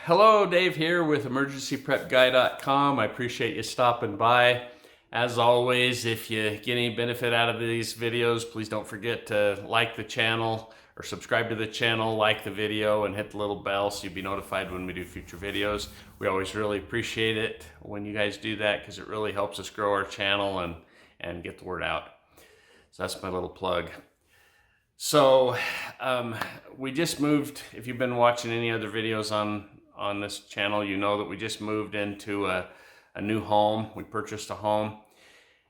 Hello, Dave here with emergencyprepguy.com. I appreciate you stopping by. As always, if you get any benefit out of these videos, please don't forget to like the channel or subscribe to the channel, like the video, and hit the little bell so you'll be notified when we do future videos. We always really appreciate it when you guys do that because it really helps us grow our channel and get the word out. So that's my little plug. So we just moved. If you've been watching any other videos on this channel, you know that we just moved into a new home. We purchased a home,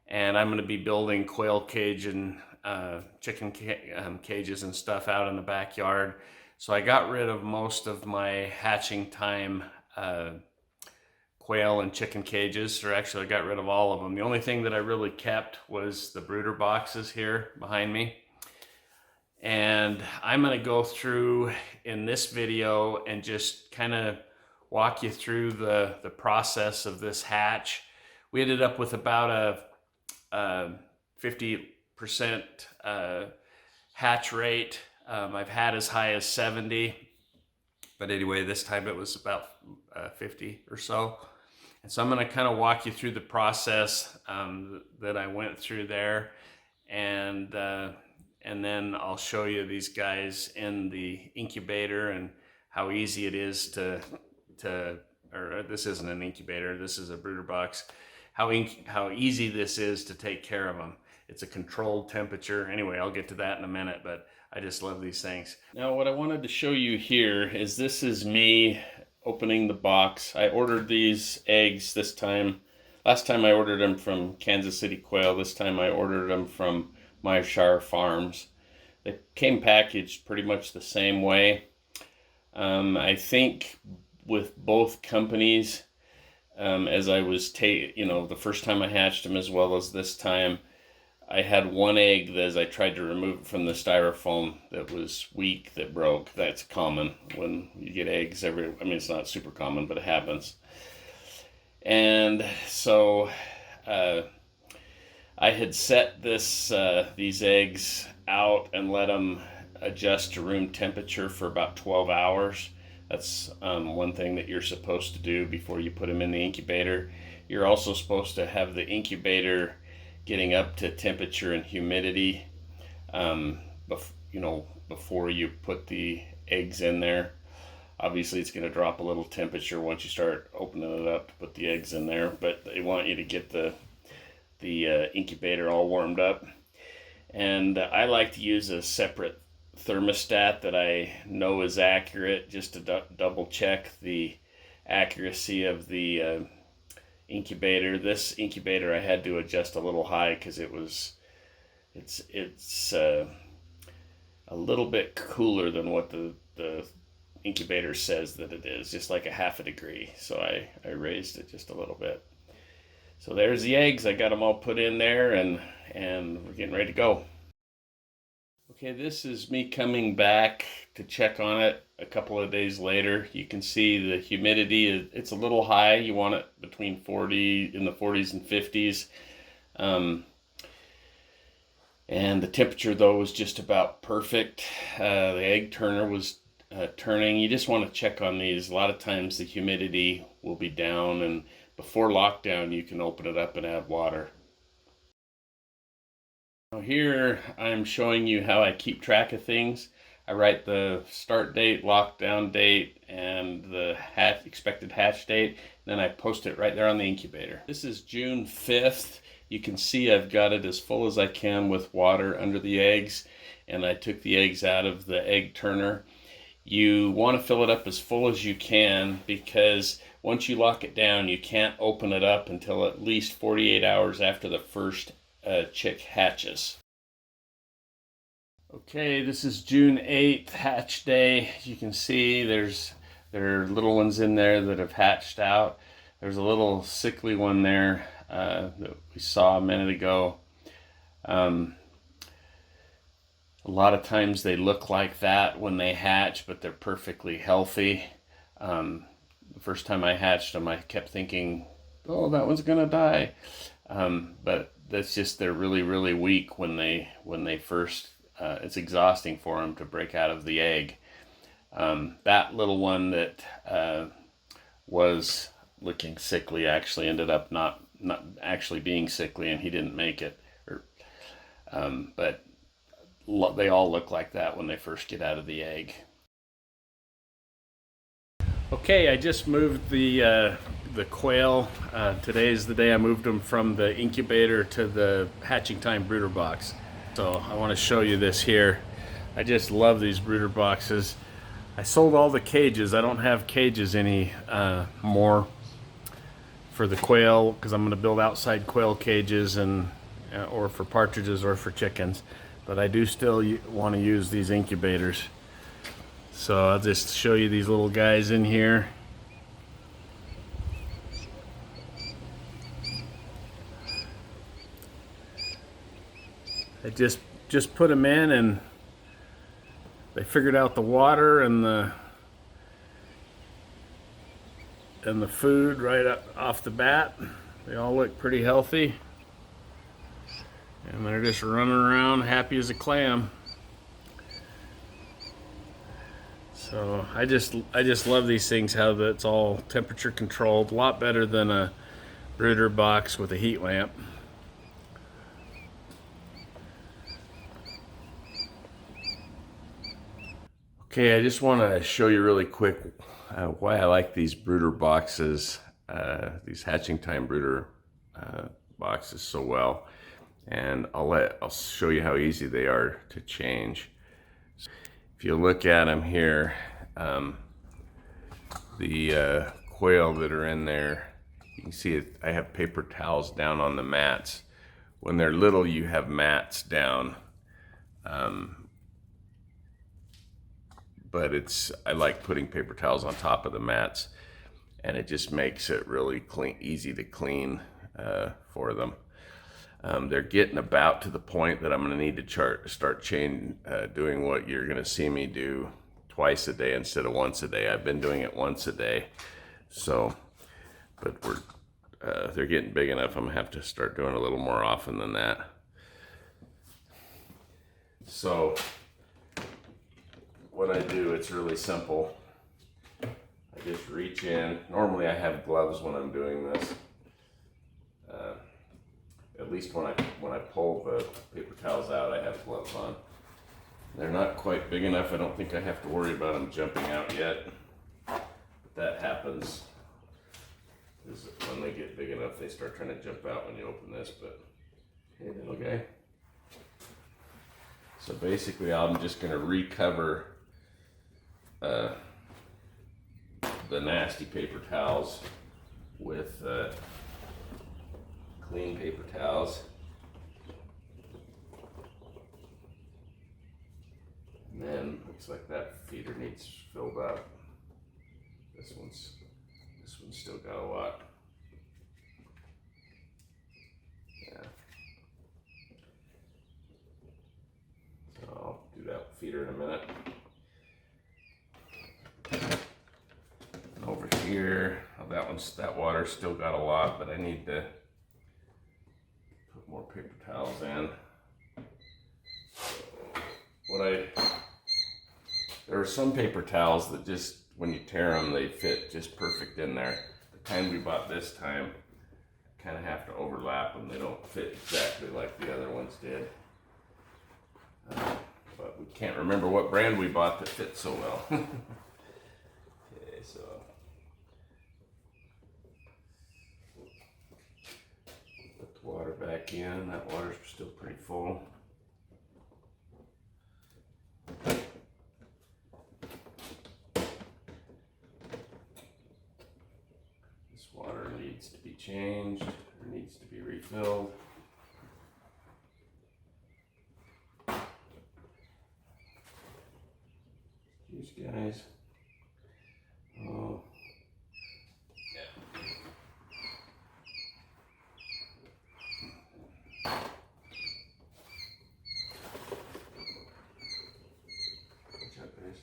and I'm going to be building quail cage and chicken cages and stuff out in the backyard. So I got rid of most of my hatching time quail and chicken cages, or actually I got rid of all of them. The only thing that I really kept was the brooder boxes here behind me. And I'm going to go through in this video and just kind of walk you through the process of this hatch. We ended up with about a 50% hatch rate. I've had as high as 70, but anyway, this time it was about 50 or so. And so I'm going to kind of walk you through the process that I went through there, and then I'll show you these guys in the incubator and how easy it is or this isn't an incubator, this is a brooder box, how easy this is to take care of them. It's a controlled temperature. Anyway, I'll get to that in a minute, but I just love these things. Now, what I wanted to show you here is this is me opening the box. I ordered these eggs this time. Last time I ordered them from Kansas City Quail. This time I ordered them from Myshire Farms. They came packaged pretty much the same way. I think with both companies, as I was the first time I hatched them as well as this time, I had one egg that as I tried to remove it from the styrofoam that was weak, that broke. That's common when you get eggs it's not super common, but it happens. And so I had set these eggs out and let them adjust to room temperature for about 12 hours. That's one thing that you're supposed to do before you put them in the incubator. You're also supposed to have the incubator getting up to temperature and humidity before you put the eggs in there. Obviously, it's going to drop a little temperature once you start opening it up to put the eggs in there, but they want you to get the incubator all warmed up. And I like to use a separate thermostat that I know is accurate, just to double check the accuracy of the incubator. This incubator I had to adjust a little high because it's a little bit cooler than what the incubator says that it is, just like a half a degree. So I raised it just a little bit. So there's the eggs. I got them all put in there, and we're getting ready to go. Okay, this is me coming back to check on it a couple of days later. You can see the humidity, it's a little high. You want it between in the 40s and 50s. And the temperature, though, was just about perfect. The egg turner was turning. You just want to check on these. A lot of times the humidity will be down, and before lockdown, you can open it up and add water. Now here, I'm showing you how I keep track of things. I write the start date, lockdown date, and the expected hatch date. Then I post it right there on the incubator. This is June 5th. You can see I've got it as full as I can with water under the eggs, and I took the eggs out of the egg turner. You want to fill it up as full as you can, because once you lock it down, you can't open it up until at least 48 hours after the first chick hatches. Okay, this is June 8th, hatch day. You can see there are little ones in there that have hatched out. There's a little sickly one there that we saw a minute ago. A lot of times they look like that when they hatch, but they're perfectly healthy. The first time I hatched them, I kept thinking, oh, that one's gonna die. But that's just, they're really, really weak when they first, it's exhausting for them to break out of the egg. That little one that was looking sickly actually ended up not actually being sickly, and he didn't make it. But they all look like that when they first get out of the egg. Okay, I just moved the quail. Today's the day I moved them from the incubator to the hatching time brooder box. So I want to show you this here. I just love these brooder boxes. I sold all the cages. I don't have cages any more for the quail because I'm going to build outside quail cages and or for partridges or for chickens. But I do still want to use these incubators. So I'll just show you these little guys in here. I just put them in, and they figured out the water and the food right up off the bat. They all look pretty healthy, and they're just running around happy as a clam. So I just love these things, how that's all temperature controlled, a lot better than a brooder box with a heat lamp. Okay, I just want to show you really quick why I like these brooder boxes, these hatching time brooder boxes so well, and I'll show you how easy they are to change. If you look at them here, the quail that are in there, you can see it, I have paper towels down on the mats. When they're little, you have mats down, but I like putting paper towels on top of the mats, and it just makes it really easy to clean for them. They're getting about to the point that I'm going to need to start doing what you're going to see me do twice a day instead of once a day. I've been doing it once a day, so, but they're getting big enough. I'm going to have to start doing a little more often than that. So what I do, it's really simple. I just reach in. Normally I have gloves when I'm doing this. At least when I pull the paper towels out, I have gloves on. They're not quite big enough. I don't think I have to worry about them jumping out yet. But that happens. When they get big enough, they start trying to jump out when you open this. But hey, little guy. So basically, I'm just going to recover the nasty paper towels with clean paper towels. And then looks like that feeder needs filled up. This one's still got a lot. Yeah. So I'll do that feeder in a minute. And over here, that water's still got a lot, but I need to put more paper towels in. There are some paper towels that just, when you tear them, they fit just perfect in there. The kind we bought this time, kind of have to overlap them. They don't fit exactly like the other ones did. But we can't remember what brand we bought that fit so well. Okay, so put the water back in. That water's still pretty full. This water needs to be changed, or needs to be refilled. These guys. Oh. Yeah. Good job, guys.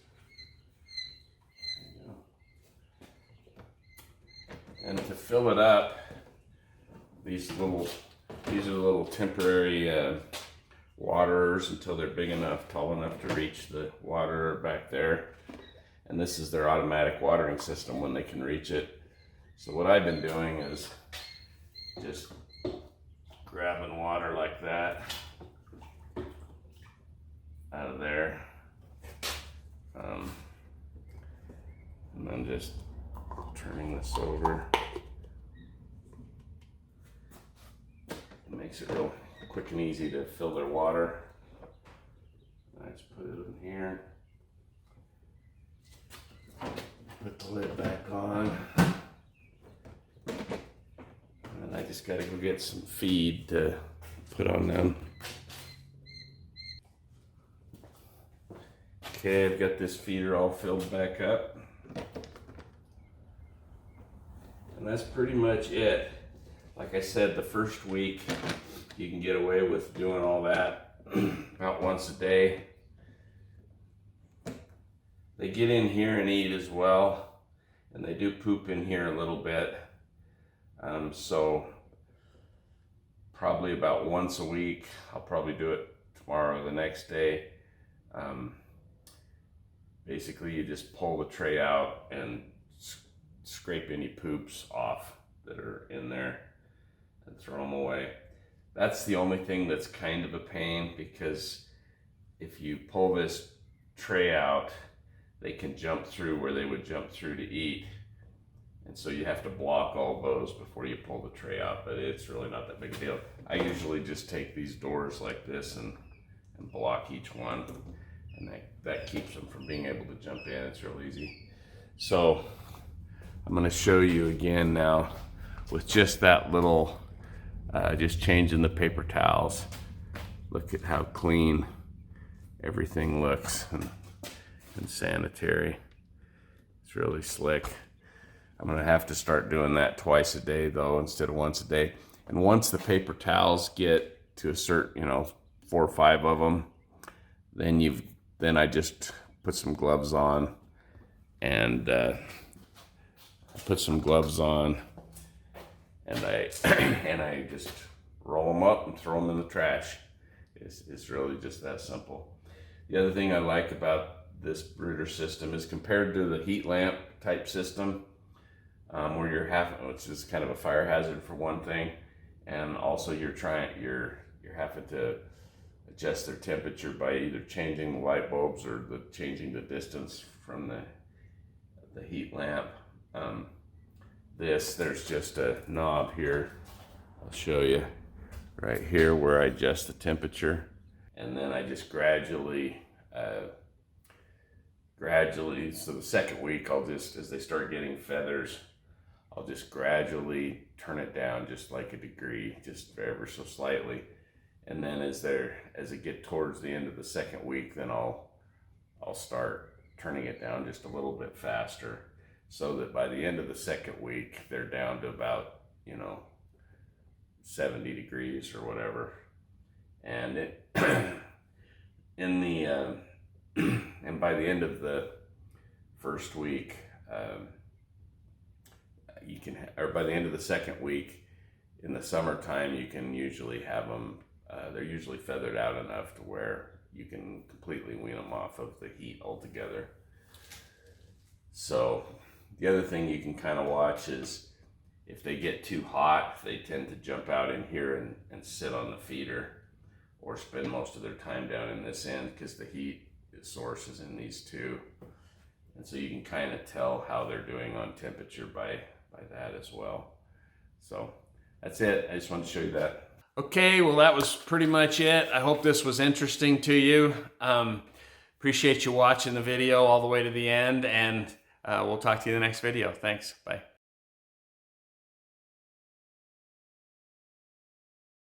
There you go. And to fill it up, these are the little temporary waterers until they're big enough, tall enough to reach the water back there. And this is their automatic watering system when they can reach it. So what I've been doing is just grabbing water like that out of there, and then just turning this over. It makes it real quick and easy to fill their water. I just put it in here, put the lid back on, and I just gotta go get some feed to put on them. Okay, I've got this feeder all filled back up. And that's pretty much it. Like I said, the first week you can get away with doing all that about once a day. They get in here and eat as well, and they do poop in here a little bit. So probably about once a week. I'll probably do it tomorrow or the next day. Basically, you just pull the tray out and scrape any poops off that are in there and throw them away. That's the only thing that's kind of a pain, because if you pull this tray out, they can jump through where they would jump through to eat. And so you have to block all those before you pull the tray out, but it's really not that big a deal. I usually just take these doors like this and block each one, and that keeps them from being able to jump in. It's real easy. So I'm going to show you again now with just that little, just changing the paper towels. Look at how clean everything looks and sanitary. It's really slick. I'm going to have to start doing that twice a day though, instead of once a day. And once the paper towels get to a certain, 4 or 5 of them, then I just put some gloves on and I just roll them up and throw them in the trash. It's really just that simple. The other thing I like about this brooder system is, compared to the heat lamp type system, where which is kind of a fire hazard for one thing, and also you're having to adjust their temperature by either changing the light bulbs or changing the distance from the heat lamp. There's just a knob here. I'll show you right here where I adjust the temperature, and then I just gradually, so the second week as they start getting feathers, I'll just gradually turn it down just like a degree, just ever so slightly. And then as it get towards the end of the second week, then I'll start turning it down just a little bit faster, so that by the end of the second week, they're down to about, 70 degrees or whatever. And and by the end of the first week, by the end of the second week in the summertime, you can usually have them, they're usually feathered out enough to where you can completely wean them off of the heat altogether. So the other thing you can kind of watch is, if they get too hot, they tend to jump out in here and sit on the feeder, or spend most of their time down in this end, because the heat source is in these two. And so you can kind of tell how they're doing on temperature by that as well. So that's it. I just wanted to show you that. Okay, well, that was pretty much it. I hope this was interesting to you. Appreciate you watching the video all the way to the end, and we'll talk to you in the next video. Thanks. Bye.